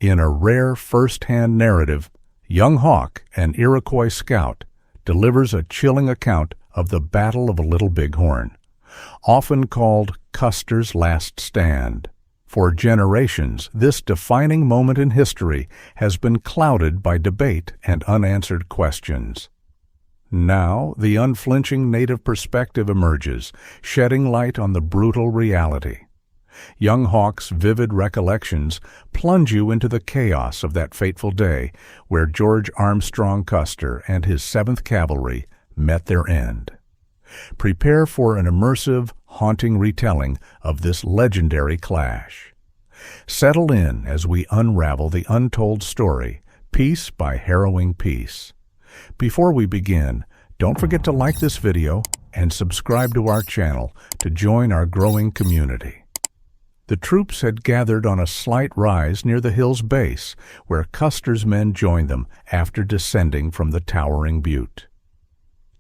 In a rare first-hand narrative, young Hawk, an Iroquois scout, delivers a chilling account of the Battle of Little Bighorn, often called Custer's Last Stand. For generations, this defining moment in history has been clouded by debate and unanswered questions. Now, the unflinching Native perspective emerges, shedding light on the brutal reality. Young Hawk's vivid recollections plunge you into the chaos of that fateful day where George Armstrong Custer and his 7th Cavalry met their end. Prepare for an immersive, haunting retelling of this legendary clash. Settle in as we unravel the untold story, piece by harrowing piece. Before we begin, don't forget to like this video and subscribe to our channel to join our growing community. The troops had gathered on a slight rise near the hill's base, where Custer's men joined them after descending from the towering butte.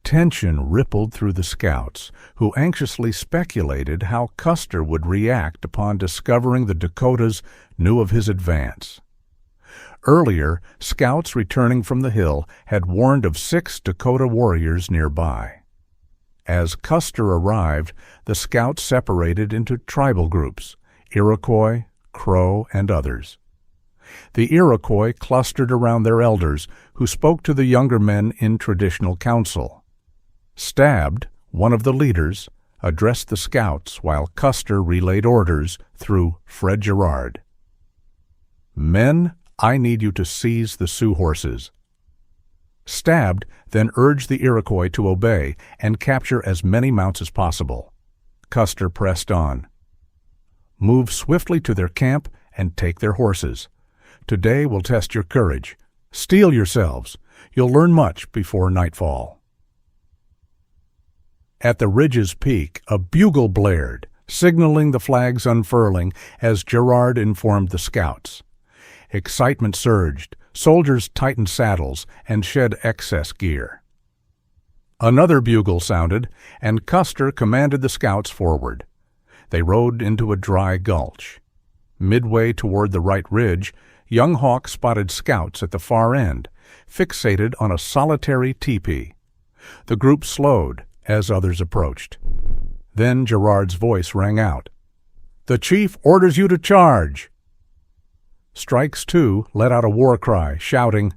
Tension rippled through the scouts, who anxiously speculated how Custer would react upon discovering the Dakotas knew of his advance. Earlier, scouts returning from the hill had warned of 6 Dakota warriors nearby. As Custer arrived, the scouts separated into tribal groups: Iroquois, Crow, and others. The Iroquois clustered around their elders, who spoke to the younger men in traditional council. Stabbed, one of the leaders, addressed the scouts while Custer relayed orders through Fred Gerard. "Men, I need you to seize the Sioux horses." Stabbed then urged the Iroquois to obey and capture as many mounts as possible. Custer pressed on. "Move swiftly to their camp and take their horses. Today will test your courage. Steel yourselves. You'll learn much before nightfall." At the ridge's peak, a bugle blared, signaling the flag's unfurling as Gerard informed the scouts. Excitement surged. Soldiers tightened saddles and shed excess gear. Another bugle sounded, and Custer commanded the scouts forward. They rode into a dry gulch. Midway toward the right ridge, young Hawk spotted scouts at the far end, fixated on a solitary teepee. The group slowed as others approached. Then Gerard's voice rang out. "The chief orders you to charge!" Strikes 2 let out a war cry, shouting,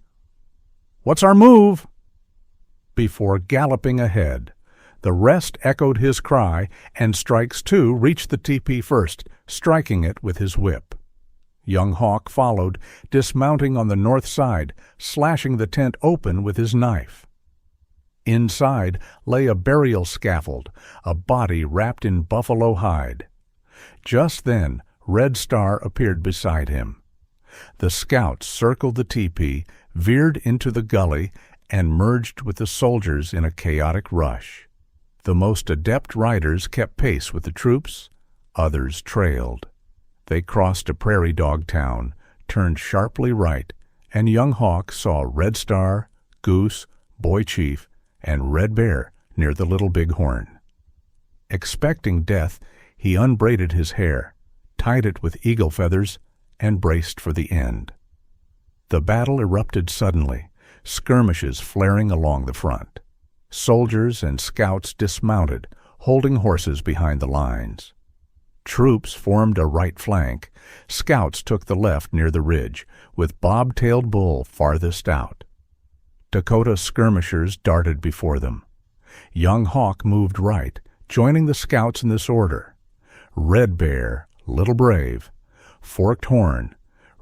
"What's our move?" Before galloping ahead, the rest echoed his cry, and Strikes 2 reached the teepee first, striking it with his whip. Young Hawk followed, dismounting on the north side, slashing the tent open with his knife. Inside lay a burial scaffold, a body wrapped in buffalo hide. Just then, Red Star appeared beside him. The scouts circled the teepee, veered into the gully, and merged with the soldiers in a chaotic rush. The most adept riders kept pace with the troops, others trailed. They crossed a prairie dog town, turned sharply right, and young Hawk saw Red Star, Goose, Boy Chief, and Red Bear near the Little Bighorn. Expecting death, he unbraided his hair, tied it with eagle feathers, and braced for the end. The battle erupted suddenly, skirmishes flaring along the front. Soldiers and scouts dismounted, holding horses behind the lines. Troops formed a right flank. Scouts took the left near the ridge, with bob-tailed bull farthest out. Dakota skirmishers darted before them. Young Hawk moved right, joining the scouts in this order: Red Bear, Little Brave; Forked Horn,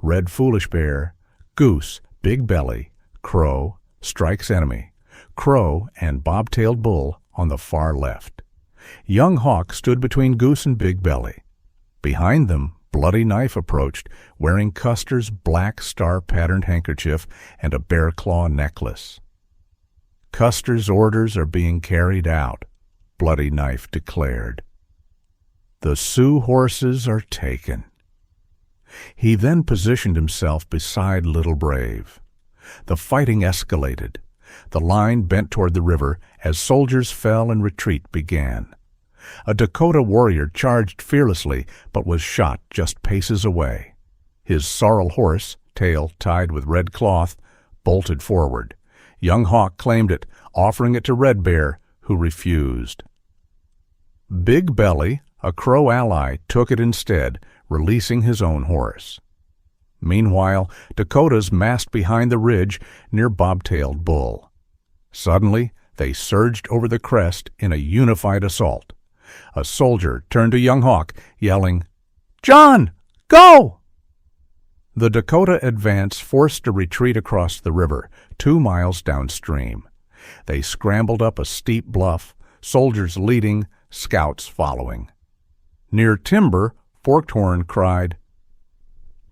Red Foolish Bear; Goose, Big Belly; Crow, Strike's enemy; Crow and Bob-tailed Bull on the far left. Young Hawk stood between Goose and Big Belly. Behind them, Bloody Knife approached, wearing Custer's black star-patterned handkerchief and a bear claw necklace. "Custer's orders are being carried out," Bloody Knife declared. "The Sioux horses are taken." He then positioned himself beside Little Brave. The fighting escalated. The line bent toward the river as soldiers fell and retreat began. A Dakota warrior charged fearlessly but was shot just paces away. His sorrel horse, tail tied with red cloth, bolted forward. Young Hawk claimed it, offering it to Red Bear, who refused. Big Belly, a Crow ally, took it instead, releasing his own horse. Meanwhile, Dakotas massed behind the ridge near Bobtailed Bull. Suddenly, they surged over the crest in a unified assault. A soldier turned to Young Hawk, yelling, "John, go!" The Dakota advance forced a retreat across the river, 2 miles downstream. They scrambled up a steep bluff, soldiers leading, scouts following. Near Timber, Forkhorn cried,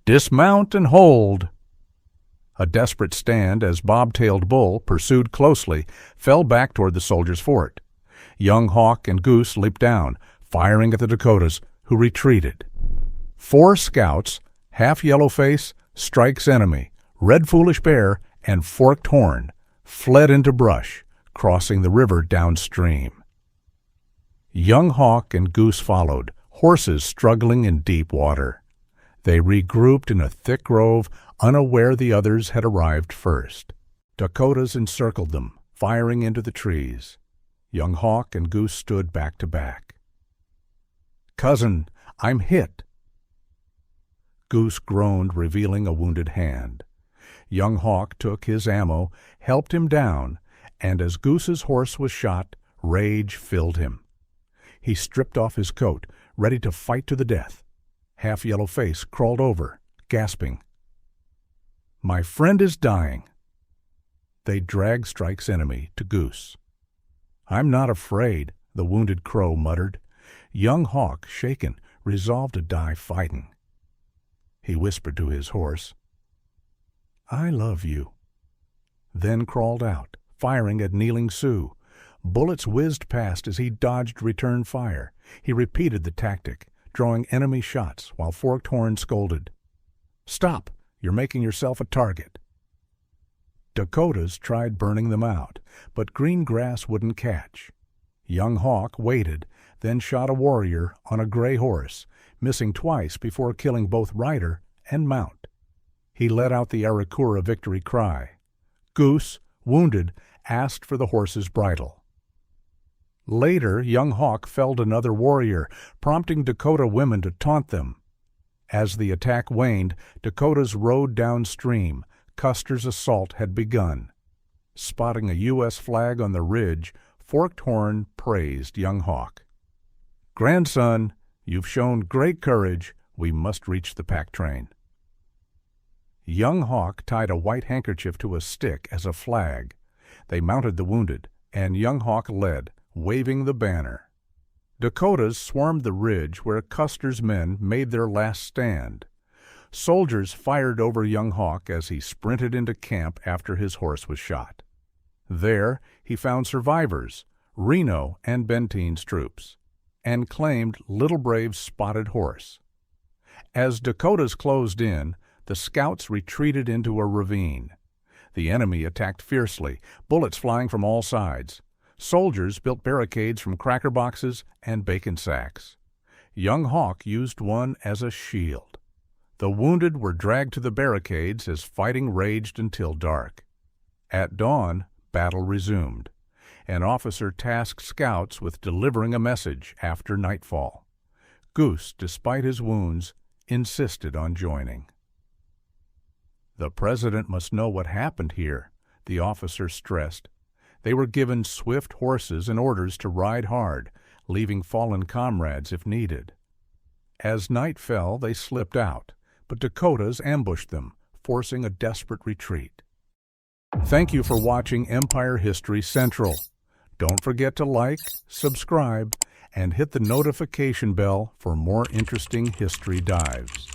"Dismount and hold!" A desperate stand as Bobtailed Bull, pursued closely, fell back toward the soldiers' fort. Young Hawk and Goose leaped down, firing at the Dakotas, who retreated. 4 scouts, Half Yellowface, Strike's Enemy, Red Foolish Bear, and Forked Horn, fled into brush, crossing the river downstream. Young Hawk and Goose followed, horses struggling in deep water. They regrouped in a thick grove, unaware the others had arrived first. Dakotas encircled them, firing into the trees. Young Hawk and Goose stood back to back. "Cousin, I'm hit." Goose groaned, revealing a wounded hand. Young Hawk took his ammo, helped him down, and as Goose's horse was shot, rage filled him. He stripped off his coat, ready to fight to the death. Half Yellowface crawled over, gasping, "My friend is dying." They dragged Strike's Enemy to Goose. "I'm not afraid," the wounded Crow muttered. Young Hawk, shaken, resolved to die fighting. He whispered to his horse, "I love you," then crawled out, firing at kneeling Sioux. Bullets whizzed past as he dodged return fire. He repeated the tactic, drawing enemy shots while Forked Horn scolded, "Stop! You're making yourself a target." Dakotas tried burning them out, but green grass wouldn't catch. Young Hawk waited, then shot a warrior on a gray horse, missing twice before killing both rider and mount. He let out the Iroquois victory cry. Goose, wounded, asked for the horse's bridle. Later, Young Hawk felled another warrior, prompting Dakota women to taunt them. As the attack waned, Dakotas rode downstream. Custer's assault had begun. Spotting a U.S. flag on the ridge, Forked Horn praised Young Hawk. "Grandson, you've shown great courage. We must reach the pack train." Young Hawk tied a white handkerchief to a stick as a flag. They mounted the wounded, and Young Hawk led, waving the banner. Dakotas swarmed the ridge where Custer's men made their last stand. Soldiers fired over Young Hawk as he sprinted into camp after his horse was shot. There he found survivors, Reno and Bentine's troops, and claimed Little Brave's spotted horse. As Dakotas closed in, the scouts retreated into a ravine. The enemy attacked fiercely, bullets flying from all sides. Soldiers built barricades from cracker boxes and bacon sacks. Young Hawk used one as a shield. The wounded were dragged to the barricades as fighting raged until dark. At dawn, battle resumed. An officer tasked scouts with delivering a message after nightfall. Goose, despite his wounds, insisted on joining. "The president must know what happened here," the officer stressed. They were given swift horses and orders to ride hard, leaving fallen comrades if needed. As night fell, they slipped out, but Dakotas ambushed them, forcing a desperate retreat. Thank you for watching Empire History Central. Don't forget to like, subscribe, and hit the notification bell for more interesting history dives.